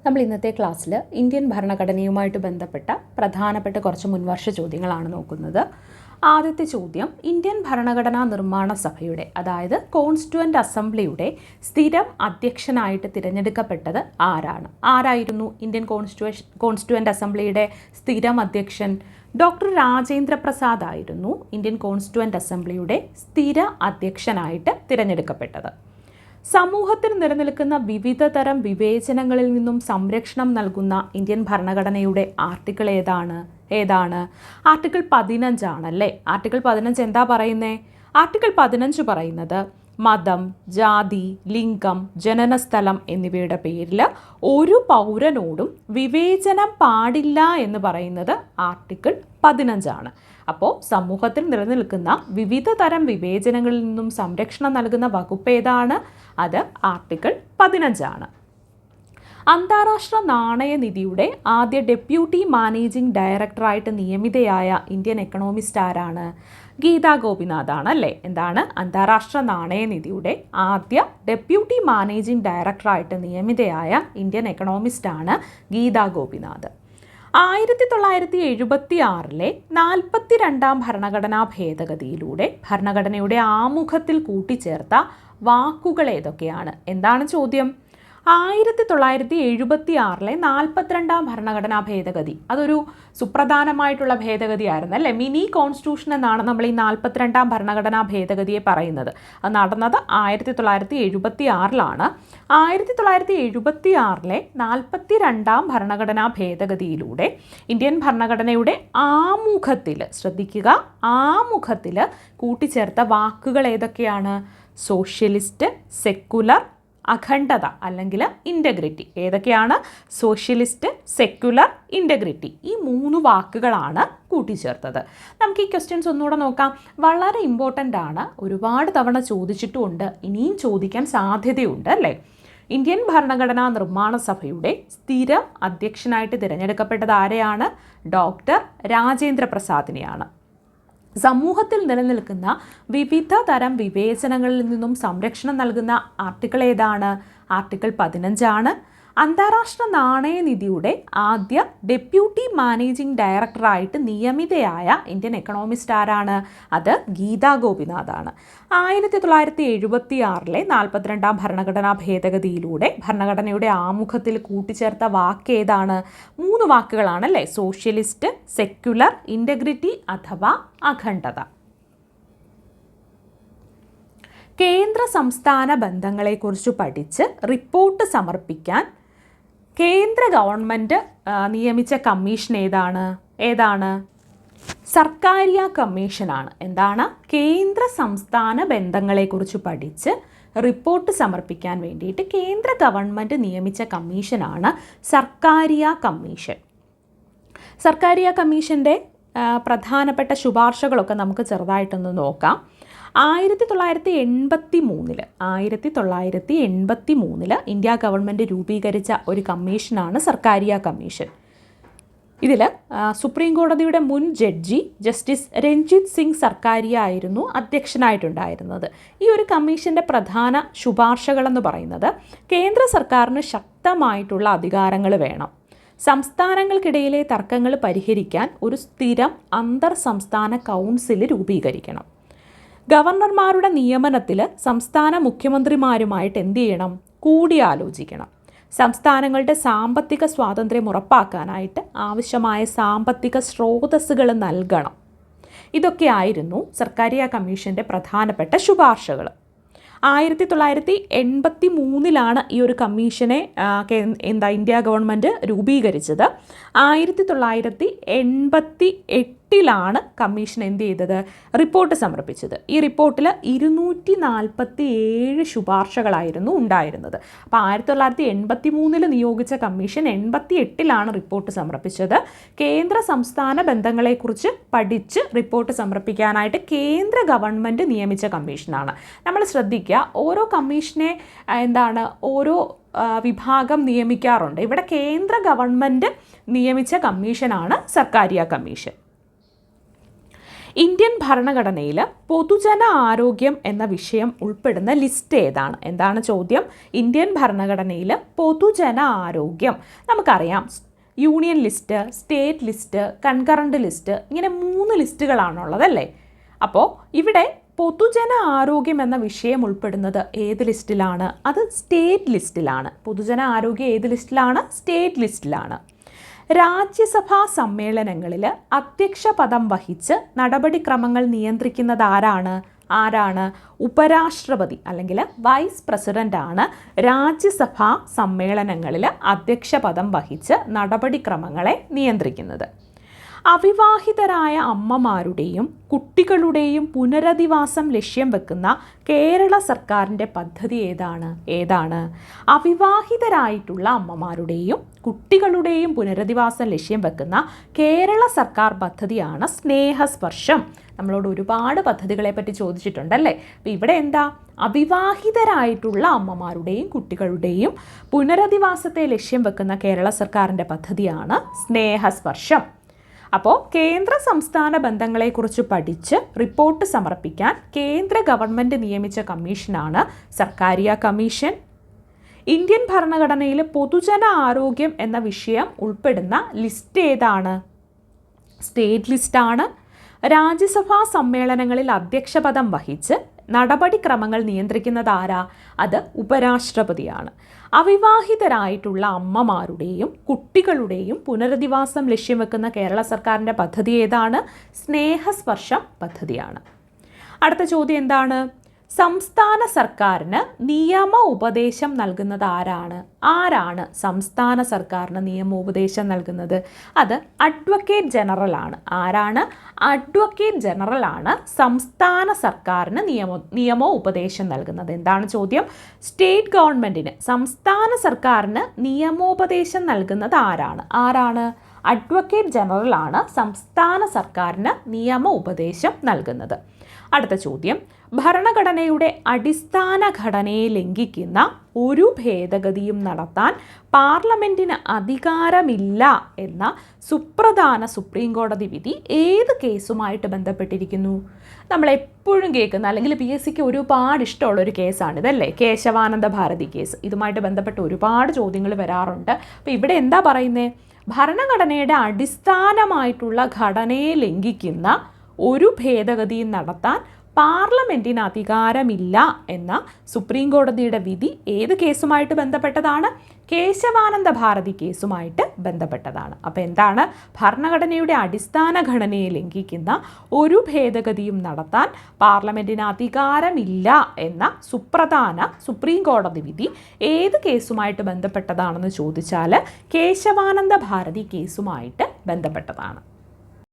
നമ്മൾ ഇന്നത്തെ ക്ലാസ്സിൽ ഇന്ത്യൻ ഭരണഘടനയുമായിട്ട് ബന്ധപ്പെട്ട പ്രധാനപ്പെട്ട കുറച്ച് മുൻവർഷ ചോദ്യങ്ങളാണ് നോക്കുന്നത്. ആദ്യത്തെ ചോദ്യം, ഇന്ത്യൻ ഭരണഘടനാ നിർമ്മാണ സഭയുടെ അതായത് കോൺസ്റ്റിറ്റ്യുവൻ്റ് അസംബ്ലിയുടെ സ്ഥിരം അധ്യക്ഷനായിട്ട് തിരഞ്ഞെടുക്കപ്പെട്ടത് ആരായിരുന്നു ഇന്ത്യൻ കോൺസ്റ്റിറ്റ്യുവൻ്റ് അസംബ്ലിയുടെ സ്ഥിരം അധ്യക്ഷൻ? ഡോക്ടർ രാജേന്ദ്ര പ്രസാദ് ആയിരുന്നു ഇന്ത്യൻ കോൺസ്റ്റിറ്റ്യുവൻ്റ് അസംബ്ലിയുടെ സ്ഥിര അധ്യക്ഷനായിട്ട് തിരഞ്ഞെടുക്കപ്പെട്ടത്. സമൂഹത്തിൽ നിലനിൽക്കുന്ന വിവിധ തരം വിവേചനങ്ങളിൽ നിന്നും സംരക്ഷണം നൽകുന്ന ഇന്ത്യൻ ഭരണഘടനയുടെ ആർട്ടിക്കിൾ ഏതാണ്? ആർട്ടിക്കിൾ 15 ആണല്ലേ. ആർട്ടിക്കിൾ 15 എന്താ പറയുന്നത്? ആർട്ടിക്കിൾ 15 പറയുന്നത് മതം, ജാതി, ലിംഗം, ജനനസ്ഥലം എന്നിവയുടെ പേരിൽ ഒരു പൗരനോടും വിവേചനം പാടില്ല എന്ന് പറയുന്നത് ആർട്ടിക്കിൾ 15 ആണ്. അപ്പോൾ സമൂഹത്തിൽ നിലനിൽക്കുന്ന വിവിധ തരം വിവേചനങ്ങളിൽ നിന്നും സംരക്ഷണം നൽകുന്ന വകുപ്പ് ഏതാണ്? അത് ആർട്ടിക്കിൾ 15 ആണ്. അന്താരാഷ്ട്ര നാണയനിധിയുടെ ആദ്യ ഡെപ്യൂട്ടി മാനേജിംഗ് ഡയറക്ടറായിട്ട് നിയമിതയായ ഇന്ത്യൻ എക്കണോമിസ്റ്റ് ആരാണ്? ഗീതാ ഗോപിനാഥ് ആണ് അല്ലേ. എന്താണ്? അന്താരാഷ്ട്ര നാണയനിധിയുടെ ആദ്യ ഡെപ്യൂട്ടി മാനേജിംഗ് ഡയറക്ടറായിട്ട് നിയമിതയായ ഇന്ത്യൻ എക്കണോമിസ്റ്റ് ആണ് ഗീതാ ഗോപിനാഥ്. 1976 42-ാം ഭരണഘടനാ ഭേദഗതിയിലൂടെ ഭരണഘടനയുടെ ആമുഖത്തിൽ കൂട്ടിച്ചേർത്ത വാക്കുകൾ ഏതൊക്കെയാണ്? എന്താണ് ചോദ്യം? 1976 42-ാം ഭരണഘടനാ ഭേദഗതി അതൊരു സുപ്രധാനമായിട്ടുള്ള ഭേദഗതിയായിരുന്നു അല്ലേ. മിനി കോൺസ്റ്റിറ്റ്യൂഷൻ എന്നാണ് നമ്മൾ ഈ 42-ാം ഭരണഘടനാ ഭേദഗതിയെ പറയുന്നത്. അത് നടന്നത് 1976 1976 42-ാം ഭരണഘടനാ ഭേദഗതിയിലൂടെ ഇന്ത്യൻ ഭരണഘടനയുടെ ആമുഖത്തിൽ, ശ്രദ്ധിക്കുക, ആമുഖത്തിൽ കൂട്ടിച്ചേർത്ത വാക്കുകൾ ഏതൊക്കെയാണ്? സോഷ്യലിസ്റ്റ്, സെക്കുലർ, അഖണ്ഡത അല്ലെങ്കിൽ ഇൻ്റഗ്രിറ്റി. ഏതൊക്കെയാണ്? Socialist, secular, integrity. ഈ 3 വാക്കുകളാണ് കൂട്ടിച്ചേർത്തത്. നമുക്ക് ഈ ക്വസ്റ്റ്യൻസ് ഒന്നുകൂടെ നോക്കാം. വളരെ ഇമ്പോർട്ടൻ്റ് ആണ്, ഒരുപാട് തവണ ചോദിച്ചിട്ടുമുണ്ട്, ഇനിയും ചോദിക്കാൻ സാധ്യതയുണ്ട് അല്ലേ. ഇന്ത്യൻ ഭരണഘടനാ നിർമ്മാണ സഭയുടെ സ്ഥിരം അധ്യക്ഷനായിട്ട് തിരഞ്ഞെടുക്കപ്പെട്ടത് ആരെയാണ്? ഡോക്ടർ രാജേന്ദ്ര പ്രസാദിനെയാണ്. സമൂഹത്തിൽ നിലനിൽക്കുന്ന വിവിധ തരം വിവേചനങ്ങളിൽ നിന്നും സംരക്ഷണം നൽകുന്ന ആർട്ടിക്കിൾ ഏതാണ്? ആർട്ടിക്കിൾ 15 ആണ്. അന്താരാഷ്ട്ര നാണയനിധിയുടെ ആദ്യ ഡെപ്യൂട്ടി മാനേജിംഗ് ഡയറക്ടറായിട്ട് നിയമിതയായ ഇന്ത്യൻ എക്കണോമിസ്റ്റ് ആരാണ്? അത് ഗീതാ ഗോപിനാഥ് ആണ്. 1976 42-ാം ഭരണഘടനാ ഭേദഗതിയിലൂടെ ഭരണഘടനയുടെ ആമുഖത്തിൽ കൂട്ടിച്ചേർത്ത വാക്ക് ഏതാണ്? 3 വാക്കുകളാണല്ലേ. സോഷ്യലിസ്റ്റ്, സെക്യുലർ, ഇൻ്റഗ്രിറ്റി അഥവാ അഖണ്ഡത. കേന്ദ്ര സംസ്ഥാന ബന്ധങ്ങളെക്കുറിച്ച് പഠിച്ച് റിപ്പോർട്ട് സമർപ്പിക്കാൻ കേന്ദ്ര ഗവൺമെൻറ് നിയമിച്ച കമ്മീഷൻ ഏതാണ്? സർക്കാരിയ കമ്മീഷനാണ്. എന്താണ്? കേന്ദ്ര സംസ്ഥാന ബന്ധങ്ങളെക്കുറിച്ച് പഠിച്ച് റിപ്പോർട്ട് സമർപ്പിക്കാൻ വേണ്ടിയിട്ട് കേന്ദ്ര ഗവൺമെൻറ് നിയമിച്ച കമ്മീഷനാണ് സർക്കാരിയ കമ്മീഷൻ. സർക്കാരിയ കമ്മീഷൻ്റെ പ്രധാനപ്പെട്ട ശുപാർശകളൊക്കെ നമുക്ക് ചെറുതായിട്ടൊന്ന് നോക്കാം. 1983 ഇന്ത്യ ഗവൺമെൻറ് രൂപീകരിച്ച ഒരു കമ്മീഷനാണ് സർക്കാരിയ കമ്മീഷൻ. ഇതിൽ സുപ്രീം കോടതിയുടെ മുൻ ജഡ്ജി ജസ്റ്റിസ് രഞ്ജിത്ത് സിംഗ് സർക്കാരിയ ആയിരുന്നു അധ്യക്ഷനായിട്ടുണ്ടായിരുന്നത്. ഈ ഒരു കമ്മീഷൻ്റെ പ്രധാന ശുപാർശകളെന്ന് പറയുന്നത് കേന്ദ്ര സർക്കാരിന് ശക്തമായിട്ടുള്ള അധികാരങ്ങൾ വേണം. സംസ്ഥാനങ്ങൾക്കിടയിലെ തർക്കങ്ങൾ പരിഹരിക്കാൻ ഒരു സ്ഥിരം അന്തർ സംസ്ഥാന കൗൺസിൽ രൂപീകരിക്കണം. ഗവർണർമാരുടെ നിയമനത്തിൽ സംസ്ഥാന മുഖ്യമന്ത്രിമാരുമായിട്ട് എന്ത് ചെയ്യണം? കൂടിയാലോചിക്കണം. സംസ്ഥാനങ്ങളുടെ സാമ്പത്തിക സ്വാതന്ത്ര്യം ഉറപ്പാക്കാനായിട്ട് ആവശ്യമായ സാമ്പത്തിക സ്രോതസ്സുകൾ നൽകണം. ഇതൊക്കെയായിരുന്നു സർക്കാരിയ കമ്മീഷൻ്റെ പ്രധാനപ്പെട്ട ശുപാർശകൾ. 1983 ഈ ഒരു കമ്മീഷനെ ഇന്ത്യ ഗവൺമെൻറ് രൂപീകരിച്ചത്. 1988 കമ്മീഷൻ എന്ത് ചെയ്തത്? റിപ്പോർട്ട് സമർപ്പിച്ചത്. ഈ റിപ്പോർട്ടിൽ 247 ശുപാർശകളായിരുന്നു ഉണ്ടായിരുന്നത്. അപ്പോൾ 1983 നിയോഗിച്ച കമ്മീഷൻ 88 റിപ്പോർട്ട് സമർപ്പിച്ചത്. കേന്ദ്ര സംസ്ഥാന ബന്ധങ്ങളെക്കുറിച്ച് പഠിച്ച് റിപ്പോർട്ട് സമർപ്പിക്കാനായിട്ട് കേന്ദ്ര ഗവൺമെൻറ് നിയമിച്ച കമ്മീഷനാണ്. നമ്മൾ ശ്രദ്ധിക്കുക, ഓരോ കമ്മീഷനെ ഓരോ വിഭാഗം നിയമിക്കാറുണ്ട്. ഇവിടെ കേന്ദ്ര ഗവൺമെൻറ് നിയമിച്ച കമ്മീഷനാണ് സർക്കാരിയ കമ്മീഷൻ. ഇന്ത്യൻ ഭരണഘടനയിൽ പൊതുജന ആരോഗ്യം എന്ന വിഷയം ഉൾപ്പെടുന്ന ലിസ്റ്റ് ഏതാണ്? എന്താണ് ചോദ്യം? ഇന്ത്യൻ ഭരണഘടനയിൽ പൊതുജന ആരോഗ്യം, നമുക്കറിയാം union list, state list, concurrent list, ഇങ്ങനെ 3 ലിസ്റ്റുകളാണുള്ളതല്ലേ. അപ്പോൾ ഇവിടെ പൊതുജന ആരോഗ്യം എന്ന വിഷയം ഉൾപ്പെടുന്നത് ഏത് ലിസ്റ്റിലാണ്? അത് സ്റ്റേറ്റ് ലിസ്റ്റിലാണ്. പൊതുജന ആരോഗ്യം ഏത് ലിസ്റ്റിലാണ്? സ്റ്റേറ്റ് ലിസ്റ്റിലാണ്. രാജ്യസഭാ സമ്മേളനങ്ങളിൽ അധ്യക്ഷ പദം വഹിച്ച് നടപടിക്രമങ്ങൾ നിയന്ത്രിക്കുന്നത് ആരാണ്? ഉപരാഷ്ട്രപതി അല്ലെങ്കിൽ വൈസ് പ്രസിഡൻ്റാണ് രാജ്യസഭാ സമ്മേളനങ്ങളിൽ അധ്യക്ഷ പദം വഹിച്ച് നടപടിക്രമങ്ങളെ നിയന്ത്രിക്കുന്നത്. അവിവാഹിതരായ അമ്മമാരുടെയും കുട്ടികളുടെയും പുനരധിവാസം ലക്ഷ്യം വെക്കുന്ന കേരള സർക്കാരിൻ്റെ പദ്ധതി ഏതാണ്? അവിവാഹിതരായിട്ടുള്ള അമ്മമാരുടെയും കുട്ടികളുടെയും പുനരധിവാസം ലക്ഷ്യം വെക്കുന്ന കേരള സർക്കാർ പദ്ധതിയാണ് സ്നേഹസ്പർശം. നമ്മളോട് ഒരുപാട് പദ്ധതികളെ പറ്റി ചോദിച്ചിട്ടുണ്ടല്ലേ. അപ്പോൾ ഇവിടെ എന്താ? അവിവാഹിതരായിട്ടുള്ള അമ്മമാരുടെയും കുട്ടികളുടെയും പുനരധിവാസത്തെ ലക്ഷ്യം വെക്കുന്ന കേരള സർക്കാരിൻ്റെ പദ്ധതിയാണ് സ്നേഹസ്പർശം. അപ്പോൾ കേന്ദ്ര സംസ്ഥാന ബന്ധങ്ങളെക്കുറിച്ച് പഠിച്ച് റിപ്പോർട്ട് സമർപ്പിക്കാൻ കേന്ദ്ര ഗവൺമെൻറ് നിയമിച്ച കമ്മീഷനാണ് സർക്കാരിയ കമ്മീഷൻ. ഇന്ത്യൻ ഭരണഘടനയിൽ പൊതുജന ആരോഗ്യം എന്ന വിഷയം ഉൾപ്പെടുന്ന ലിസ്റ്റ് ഏതാണ്? സ്റ്റേറ്റ് ലിസ്റ്റാണ്. രാജ്യസഭാ സമ്മേളനങ്ങളിൽ അധ്യക്ഷപദം വഹിച്ച് നടപടിക്രമങ്ങൾ നിയന്ത്രിക്കുന്നത് അത് ഉപരാഷ്ട്രപതിയാണ്. അവിവാഹിതരായിട്ടുള്ള അമ്മമാരുടെയും കുട്ടികളുടെയും പുനരധിവാസം ലക്ഷ്യം വെക്കുന്ന കേരള സർക്കാരിൻ്റെ പദ്ധതി ഏതാണ്? സ്നേഹസ്പർശം പദ്ധതിയാണ്. അടുത്ത ചോദ്യം എന്താണ്? സംസ്ഥാന സർക്കാരിന് നിയമ ഉപദേശം നൽകുന്നത് ആരാണ് സംസ്ഥാന സർക്കാരിന് നിയമോപദേശം നൽകുന്നത്? അത് അഡ്വക്കേറ്റ് ജനറൽ ആണ്. അഡ്വക്കേറ്റ് ജനറൽ ആണ് സംസ്ഥാന സർക്കാരിന് നിയമോപദേശം നൽകുന്നത്. എന്താണ് ചോദ്യം? സ്റ്റേറ്റ് ഗവൺമെൻറ്റിന്, സംസ്ഥാന സർക്കാരിന് നിയമോപദേശം നൽകുന്നത് ആരാണ്? അഡ്വക്കേറ്റ് ജനറൽ ആണ് സംസ്ഥാന സർക്കാരിന് നിയമ ഉപദേശം നൽകുന്നത്. അടുത്ത ചോദ്യം, ഭരണഘടനയുടെ അടിസ്ഥാന ഘടനയെ ലംഘിക്കുന്ന ഒരു ഭേദഗതിയും നടത്താൻ പാർലമെൻറ്റിന് അധികാരമില്ല എന്ന സുപ്രധാന സുപ്രീം കോടതി വിധി ഏത് കേസുമായിട്ട് ബന്ധപ്പെട്ടിരിക്കുന്നു? നമ്മളെപ്പോഴും കേൾക്കുന്ന അല്ലെങ്കിൽ PSCക്ക് ഒരുപാട് ഇഷ്ടമുള്ളൊരു കേസാണിതല്ലേ, കേശവാനന്ദ ഭാരതി കേസ്. ഇതുമായിട്ട് ബന്ധപ്പെട്ട് ഒരുപാട് ചോദ്യങ്ങൾ വരാറുണ്ട്. അപ്പോൾ ഇവിടെ എന്താ പറയുന്നത്? ഭരണഘടനയുടെ അടിസ്ഥാനമായിട്ടുള്ള ഘടനയെ ലംഘിക്കുന്ന ഒരു ഭേദഗതിയും നടത്താൻ പാർലമെൻറ്റിന് അധികാരമില്ല എന്ന സുപ്രീം കോടതിയുടെ വിധി ഏത് കേസുമായിട്ട് ബന്ധപ്പെട്ടതാണ്? കേശവാനന്ദ ഭാരതി കേസുമായിട്ട് ബന്ധപ്പെട്ടതാണ്. അപ്പോൾ എന്താണ്? ഭരണഘടനയുടെ അടിസ്ഥാന ഘടനയെ ലംഘിക്കുന്ന ഒരു ഭേദഗതിയും നടത്താൻ പാർലമെൻറ്റിന് അധികാരമില്ല എന്ന സുപ്രധാന സുപ്രീം കോടതി വിധി ഏത് കേസുമായിട്ട് ബന്ധപ്പെട്ടതാണെന്ന് ചോദിച്ചാൽ കേശവാനന്ദ ഭാരതി കേസുമായിട്ട് ബന്ധപ്പെട്ടതാണ്.